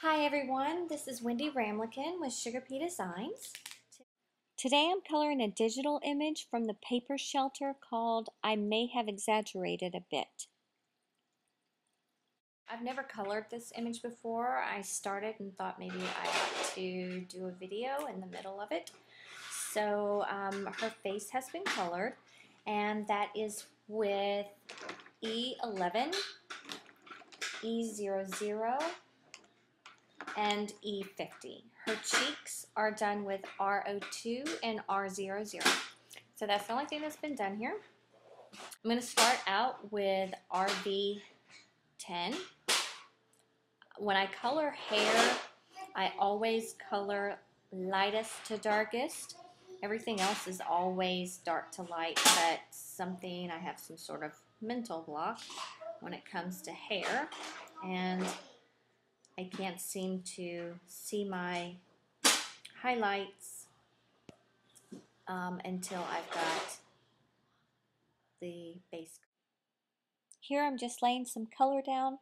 Hi everyone, this is Wendy Ramlakhan with SugarPea Designs. Today I'm coloring a digital image from the paper shelter called I May Have Exaggerated a Bit. I've never colored this image before. I started and thought maybe I ought to do a video in the middle of it. So her face has been colored, and that is with E11, E00, and E50. Her cheeks are done with R02 and R00. So that's the only thing that's been done here. I'm going to start out with RV10. When I color hair, I always color lightest to darkest. Everything else is always dark to light, but I have some sort of mental block when it comes to hair, and I can't seem to see my highlights until I've got the base. Here I'm just laying some color down.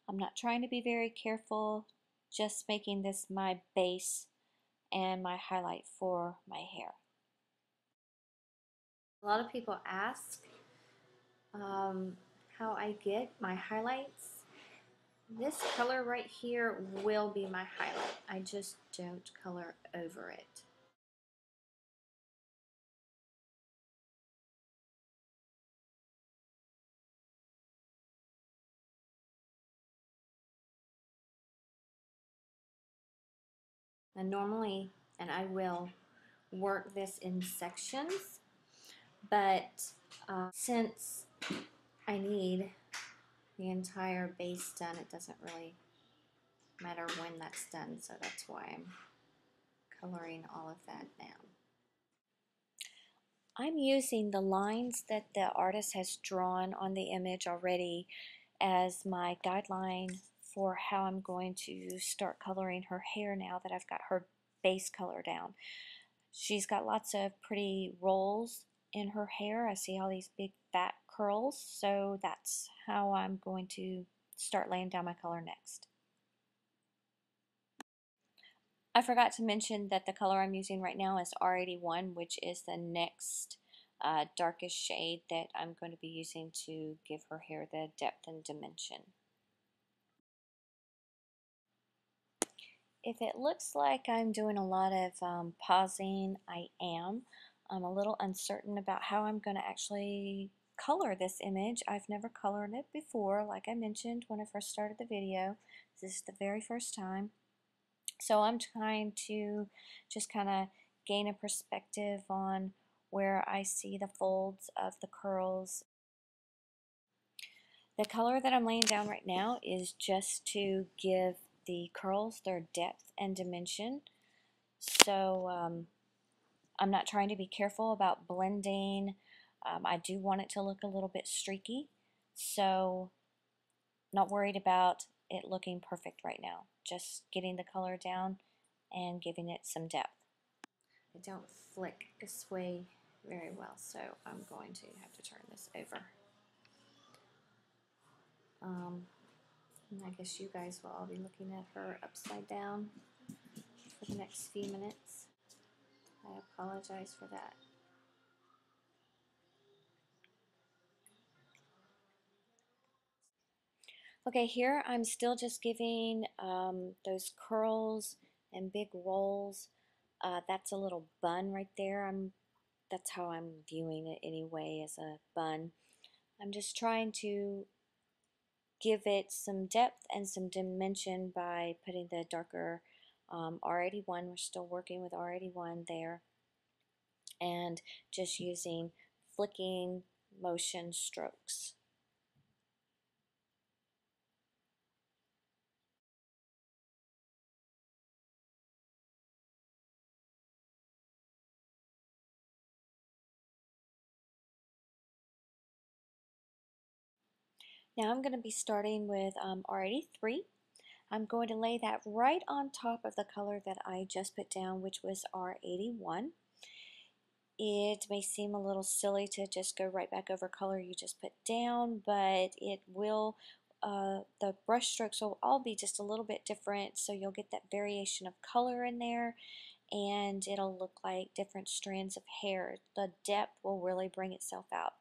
I'm not trying to be very careful, just making this my base and my highlight for my hair. A lot of people ask how I get my highlights. This color right here will be my highlight. I just don't color over it. And normally, and I will work this in sections, but since I need the entire base done, it doesn't really matter when that's done, so that's why I'm coloring all of that now. I'm using the lines that the artist has drawn on the image already as my guideline for how I'm going to start coloring her hair now that I've got her base color down. She's got lots of pretty rolls in her hair. I see all these big fat curls, so that's how I'm going to start laying down my color next. I forgot to mention that the color I'm using right now is R81, which is the next darkest shade that I'm going to be using to give her hair the depth and dimension. If it looks like I'm doing a lot of pausing, I am. I'm a little uncertain about how I'm going to actually color this image. I've never colored it before, like I mentioned when I first started the video. This is the very first time. So I'm trying to just kind of gain a perspective on where I see the folds of the curls. The color that I'm laying down right now is just to give the curls their depth and dimension. So I'm not trying to be careful about blending. I do want it to look a little bit streaky, so not worried about it looking perfect right now. Just getting the color down and giving it some depth. I don't flick this way very well, so I'm going to have to turn this over. And I guess you guys will all be looking at her upside down for the next few minutes. I apologize for that. Okay, here I'm still just giving those curls and big rolls. That's a little bun right there. That's how I'm viewing it anyway, as a bun. I'm just trying to give it some depth and some dimension by putting the darker R81. We're still working with R81 there, and just using flicking motion strokes. Now I'm going to be starting with R83. I'm going to lay that right on top of the color that I just put down, which was R81. It may seem a little silly to just go right back over color you just put down, but it will the brush strokes will all be just a little bit different, so you'll get that variation of color in there, and it'll look like different strands of hair. The depth will really bring itself out.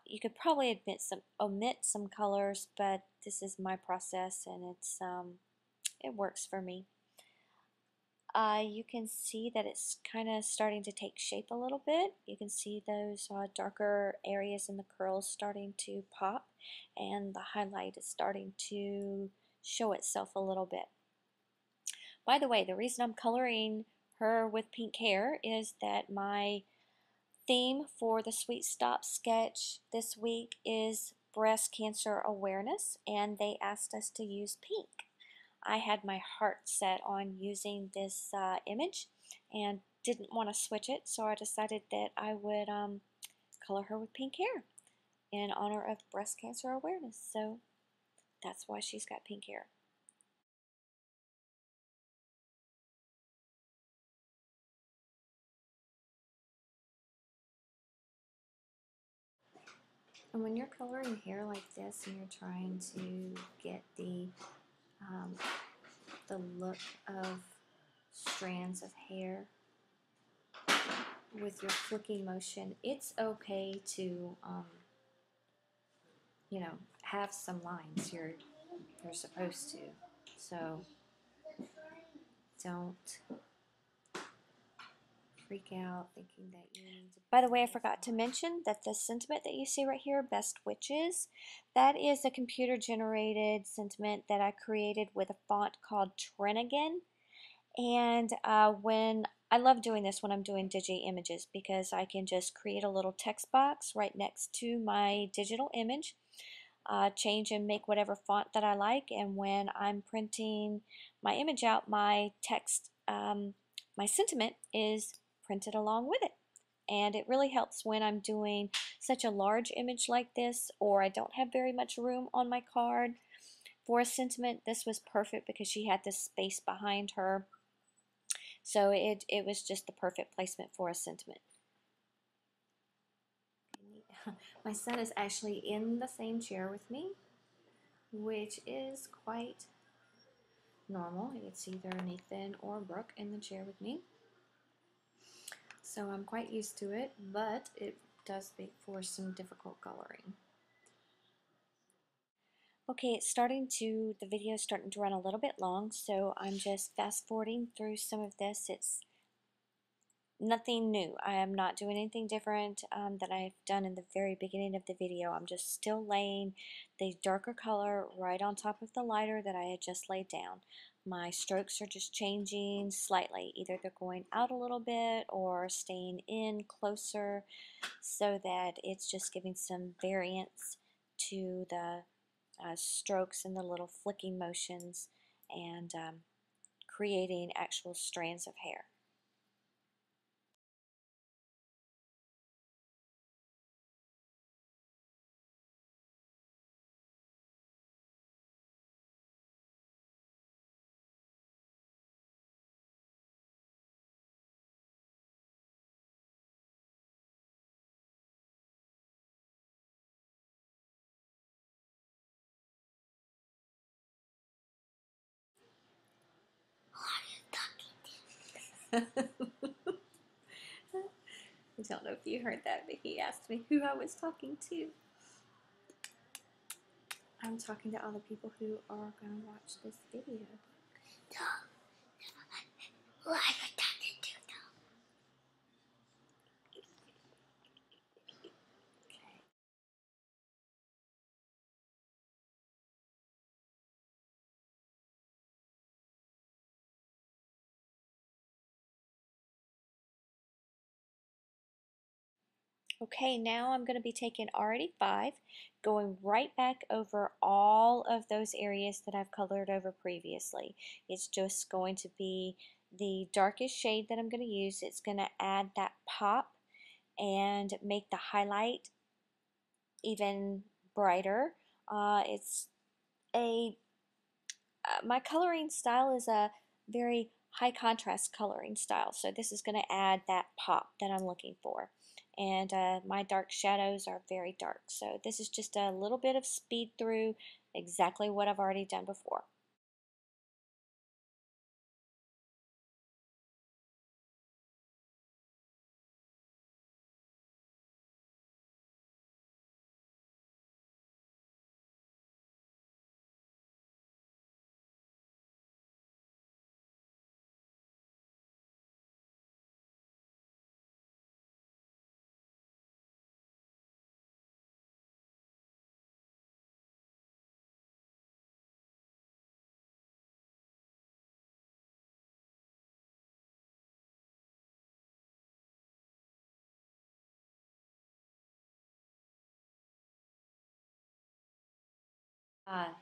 You could probably omit some colors, but this is my process, and it works for me. You can see that it's kind of starting to take shape a little bit. You can see those darker areas in the curls starting to pop, and the highlight is starting to show itself a little bit. By the way, the reason I'm coloring her with pink hair is that my theme for the Sweet Stop sketch this week is breast cancer awareness, and they asked us to use pink. I had my heart set on using this image and didn't want to switch it, so I decided that I would color her with pink hair in honor of breast cancer awareness. So that's why she's got pink hair. And when you're coloring hair like this and you're trying to get the look of strands of hair with your flicking motion, it's okay to you know, have some lines. You're supposed to. So don't freak out thinking that you need to. By the way, I forgot to mention that the sentiment that you see right here, Best Witches, that is a computer generated sentiment that I created with a font called Trinigan. And when I love doing this when I'm doing digi images, because I can just create a little text box right next to my digital image, change and make whatever font that I like, and when I'm printing my image out, my text, my sentiment is printed along with it. And it really helps when I'm doing such a large image like this, or I don't have very much room on my card for a sentiment. This was perfect because she had this space behind her. So it was just the perfect placement for a sentiment. My son is actually in the same chair with me, which is quite normal. It's either Nathan or Brooke in the chair with me. So I'm quite used to it, but it does make for some difficult coloring. Okay, the video is starting to run a little bit long, so I'm just fast forwarding through some of this. It's nothing new. I am not doing anything different that I've done in the very beginning of the video. I'm just still laying the darker color right on top of the lighter that I had just laid down. My strokes are just changing slightly. Either they're going out a little bit or staying in closer, so that it's just giving some variance to the strokes and the little flicking motions, and creating actual strands of hair. I don't know if you heard that, but he asked me who I was talking to. I'm talking to all the people who are going to watch this video. Who are you talking to, though? Okay. Okay, now I'm going to be taking R85, going right back over all of those areas that I've colored over previously. It's just going to be the darkest shade that I'm going to use. It's going to add that pop and make the highlight even brighter. It's a my coloring style is a very high contrast coloring style, so this is going to add that pop that I'm looking for. And my dark shadows are very dark, so this is just a little bit of speed through exactly what I've already done before.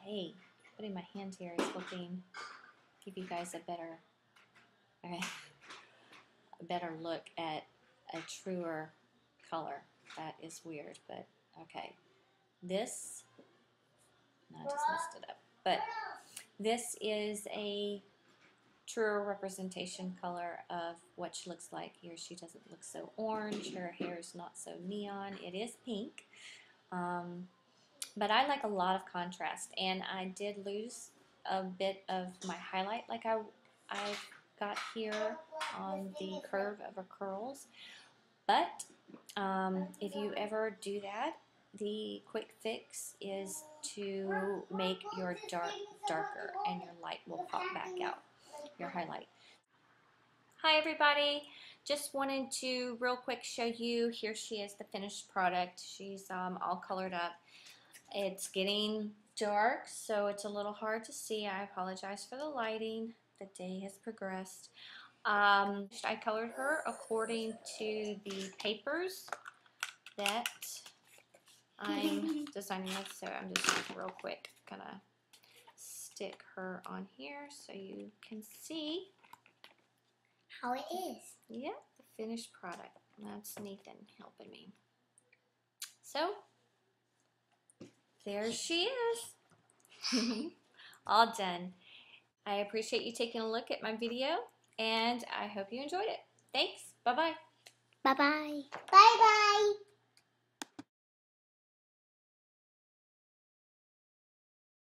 Hey, putting my hand here is looking, give you guys a better, okay, a better look at a truer color. That is weird, but okay. This, no, I just messed it up. But this is a truer representation color of what she looks like here. She doesn't look so orange. Her hair is not so neon. It is pink. But I like a lot of contrast, and I did lose a bit of my highlight like I've got here on the curve of her curls. But if you ever do that, the quick fix is to make your dark darker, and your light will pop back out, your highlight. Hi everybody, just wanted to real quick show you, here she is, the finished product. She's all colored up. It's getting dark, so it's a little hard to see. I apologize for the lighting. The day has progressed. I colored her according to the papers that I'm designing with, so I'm just real quick gonna stick her on here so you can see how it is. Yeah, the finished product. That's Nathan helping me. So there she is. All done. I appreciate you taking a look at my video, and I hope you enjoyed it. Thanks. Bye-bye. Bye-bye. Bye-bye.